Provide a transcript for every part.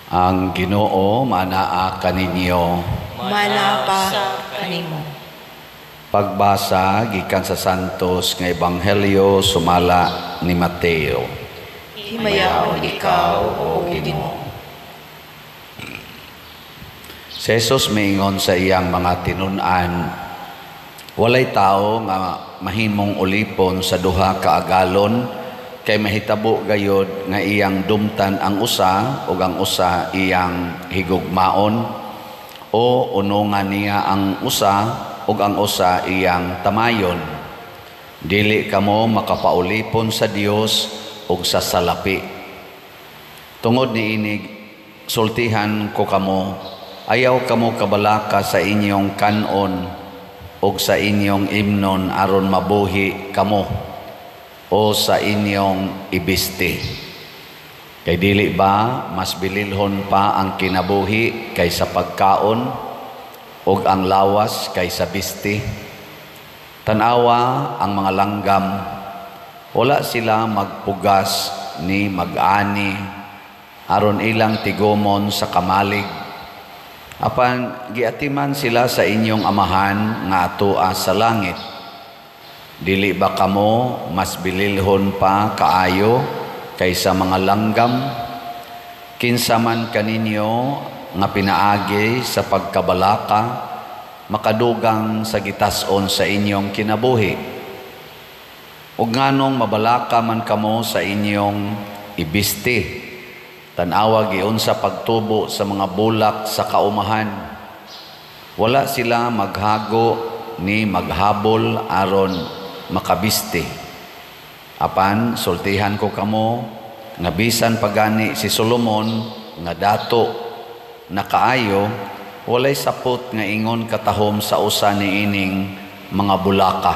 Ang Ginoo manaa kaninyo. Manapa kanimo. Pagbasa gikan sa Santos nga Ebanghelyo sumala ni Mateo. Himayaw ikaw, O Ginoo. Si Jesus miingon sa iyang mga tinun-an, walay tao nga mahimong ulipon sa duha ka agalon, kay mahitabo gayod nga iyang dumtan ang usa ug ang usa iyang higugmaon, o unongan niya ang usa ug ang usa iyang tamayon. Dili kamo makapaulipon sa Dios ug sa salapi. Tungod niini sultihan ko kamo, ayaw kamo kabalaka sa inyong kanon ug sa inyong imnon aron mabuhi kamo, o sa inyong ibiste. Kay dili ba mas bililhon pa ang kinabuhi kaysa pagkaon, ug ang lawas kaysa biste? Tanawa ang mga langgam, wala sila magpugas ni mag-ani aron ilang tigomon sa kamalig. Apan giatiman sila sa inyong amahan nga atoa sa langit. Dili ba kamo mas bililhon pa kaayo kaysa mga langgam? Kinsa man kaninyo nga pinaagi sa pagkabalaka, makadugang sa gitas-on sa inyong kinabuhi. Ug nganong mabalaka man kamo sa inyong ibiste, tanawa giun sa pagtubo sa mga bulak sa kaumahan. Wala sila maghago ni maghabol aron makabiste. Apan sultihan ko kamo nga bisan pagani si Solomon nga dato na kaayo, walay sapot nga ingon katahom sa usa niining mga bulaka.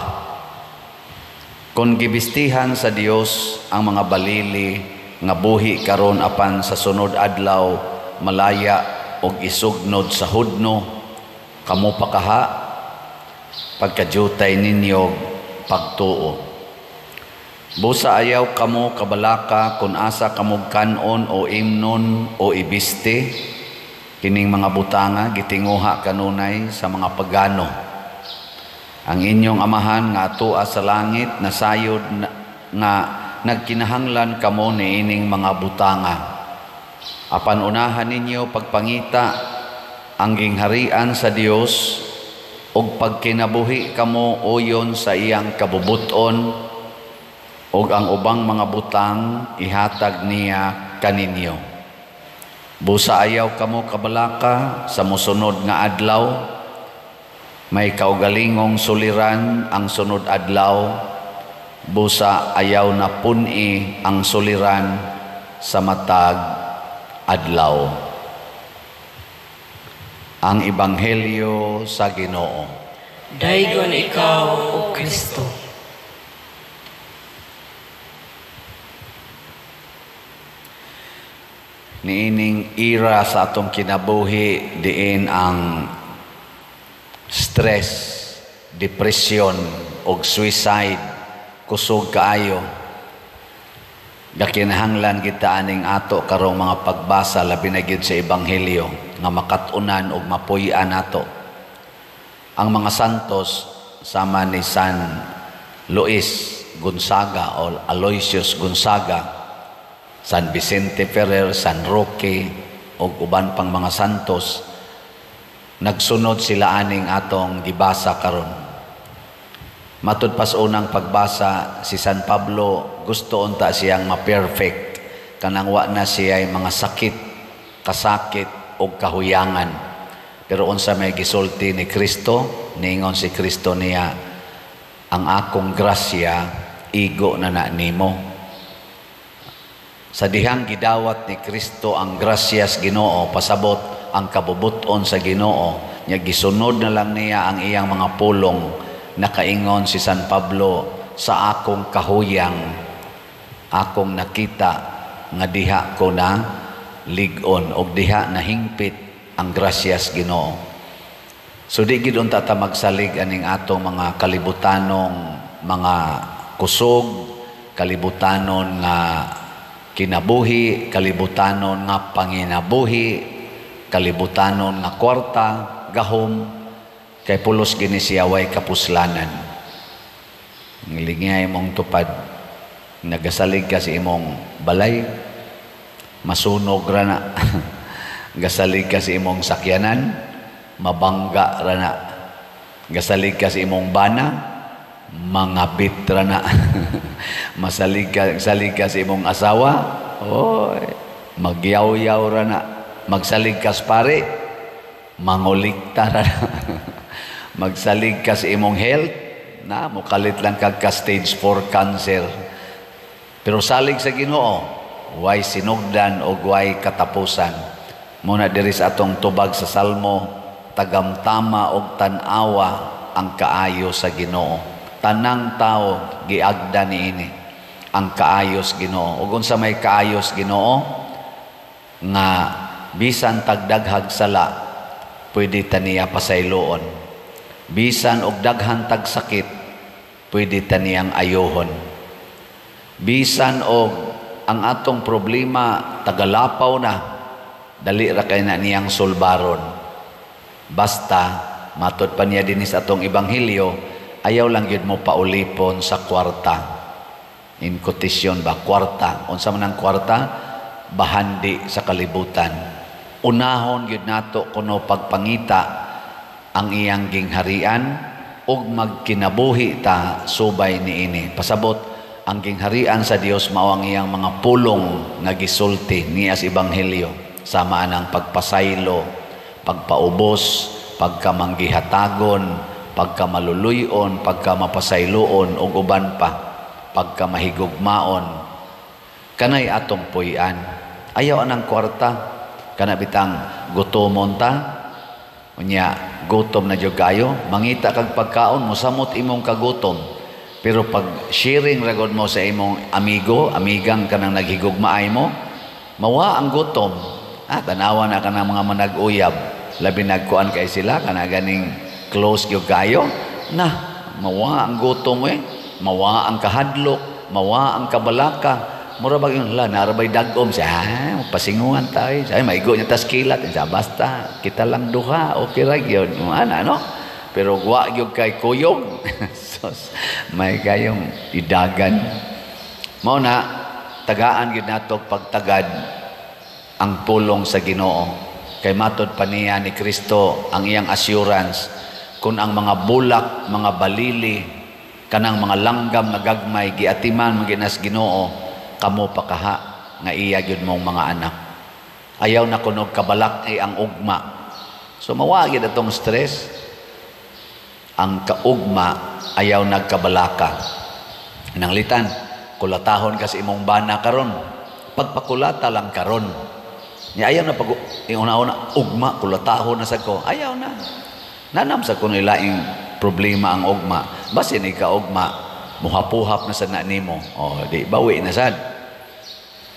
Kung gibistihan sa Dios ang mga balili nga buhi karon apan sa sunod adlaw malaya og isugnod sa hudno, kamo pa kaha pagkadyutay ninyo pagtuo. Busa ayaw kamo kabalaka kung asa kamo kanon o imnon o ibiste. Kining mga butanga gitinguha kanunay sa mga pagano. Ang inyong amahan nga atoa sa langit nasayod nga nagkinahanglan kamo niining mga butanga. Apan unahan ninyo pagpangita ang gingharian sa Dios ug pagkinabuhi kamo uyon sa iyang kabubuton, ug ang ubang mga butang ihatag niya kaninyo. Busa ayaw kamo kabalaka sa mosunod nga adlaw, may kaugalingong suliran ang sunod adlaw. Busa ayaw na puni ang suliran sa matag adlaw. Ang Ebanghelyo sa Ginoo. Daygon ikaw, O Kristo. Niining ira sa atong kinabuhi diin ang stress, depression og suicide kusog kaayo. Gakinahanglan kita aning ato karong mga pagbasa labi na gyud sa Ebanghelyo nga makatunan og mapuy-an nato. Ang mga santos sama ni San Luis Gonzaga o Aloysius Gonzaga, San Vicente Ferrer, San Roque, o uban pang mga santos, nagsunod sila aning atong gibasa karon. Matud pas unang pagbasa, si San Pablo gusto unta siyang ma-perfect, kanang wa na siya mga sakit, kasakit, o kahuyangan. Pero unsa may gisulti ni Kristo, ningon si Kristo niya, ang akong grasya, igo na nimo. Sa dihang gidawat ni Kristo ang grasyas Ginoo, pasabot ang kabubuton sa Ginoo, nya gisunod na lang niya ang iyang mga pulong. Nakaingon si San Pablo, sa akong kahuyang, akong nakita nga diha ko na ligon o diha na hingpit ang grasyas Ginoo. So di gid unta ta magsalig aning atong mga kalibutanong mga kusog, kalibutanon nga kinabuhi, kalibutanon nga panginabuhi, kalibutanon nga kwarta, gahom, kay pulos gini siya way kapuslanan. Ngilingay mong tupad, nagasalig ka sa imong balay, masunog ra na. Gasalig ka sa imong sakyanan, mabangga ra na. Gasalig ka sa imong bana, mangabit ra na. Salig ka sa imong asawa, oy, magyaw-yaw ra na. Magsalig ka sa pare, mangulikta ra na. Magsalig ka sa imong health, na mukalit lang ka stage 4 cancer. Pero salig sa Ginoo, way sinugdan o way katapusan. Muna diri sa atong tubag sa Salmo, tagamtama og tan-awa ang kaayo sa Ginoo. Tanang tao giagda niini ang kaayos Ginoo. Ug unsa may kaayos Ginoo nga bisan tagdaghag sala pwede taniya pasayloon. Bisan og daghan tag sakit pwede taniyang ayohon. Bisan og ang atong problema tagalapaw na, dali ra kay na niyang sulbaron. Basta matud pa niya dinis atong ebanghelyo, ayaw lang yun mo paulipon sa kwarta. In quotation ba, kwarta. Unsa man ang kwarta? Bahandi sa kalibutan. Unahon yun nato kuno pagpangita ang iyang gingharian ug magkinabuhi ta subay niini. Pasabot, ang gingharian sa Dios mao ang iyang mga pulong nga gisulti niya sa ebanghelyo. Sama ang pagpasaylo, pagpaubos, pagkamanggihatagon, pagkamaluluyon, pagkamapasayloon ug uban pa, pagkamahigugmaon. Kanay atong puy-an. Ayaw anang kwarta, kana bitang gutomon ta. Unya gutom na jud kayo, mangita kag pagkaon mo samot imong kagutom. Pero pag sharing ragod mo sa imong amigo, amigang kanang naghigugmaay mo, mawa ang gutom. Tanawa na ka ng mga manag-uyab, labi nagkuan kay sila, kana ganing close yung kayo, na, mawa ang gutom mawa ang kahadlok, mawa ang kabalaka, mura ba yung, narabay dagom, siya, pasinguhan tayo, siya, maigo niya tas kilat, siya, basta, kita lang duha, okay ra yun, ano, pero wa yung kay kuyog, sos, may kayong idagan. Mao na, tagaan yun nato pagtagad, ang pulong sa Ginoo. Kay matod pa niya ni Kristo ang iyang assurance kung ang mga bulak, mga balili, kanang mga langgam na gagmay giatiman maginas Ginoo, kamo pakaha nga iya gyud mong mga anak. Ayaw na kunog kabalak ay ang ugma. So mawagi atong stress. Ang kaugma ayaw nagkabalaka. Nanglitan, kulatahon ka sa imong bana karon. Pagpakulata lang karon. Niya ayaw na pag yung una-una ugma kulatahon na sa ko. Ayaw na. Nanam sa kuno ilaing problema ang ugma. Basin ika ugma muhapuhap na sa nimo. O di bawi na sad.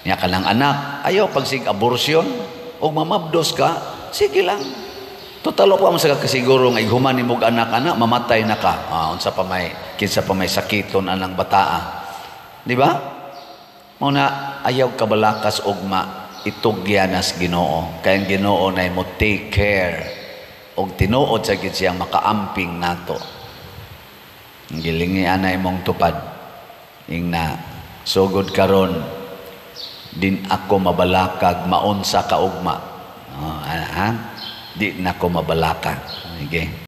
Niya kanang anak, ayaw pag sig abortion o mamabdos ka, sige lang. Totalo pa mo sa kasiguro nga ighuman nimog anak-anak mamatay na ka. Unsa pa may kinsa pa may sakiton anang bataa. Di ba? Muna ayaw kabalakas ugma itugyanas Ginoo. Kaya ang Ginoo na mo take care og tinuod sa gid siyang makaamping nato. Ang gilingi anay mong tupad ingna sugod karon din ako mabalakag maunsa ka ugma. Di na ko mabalaka. Okay.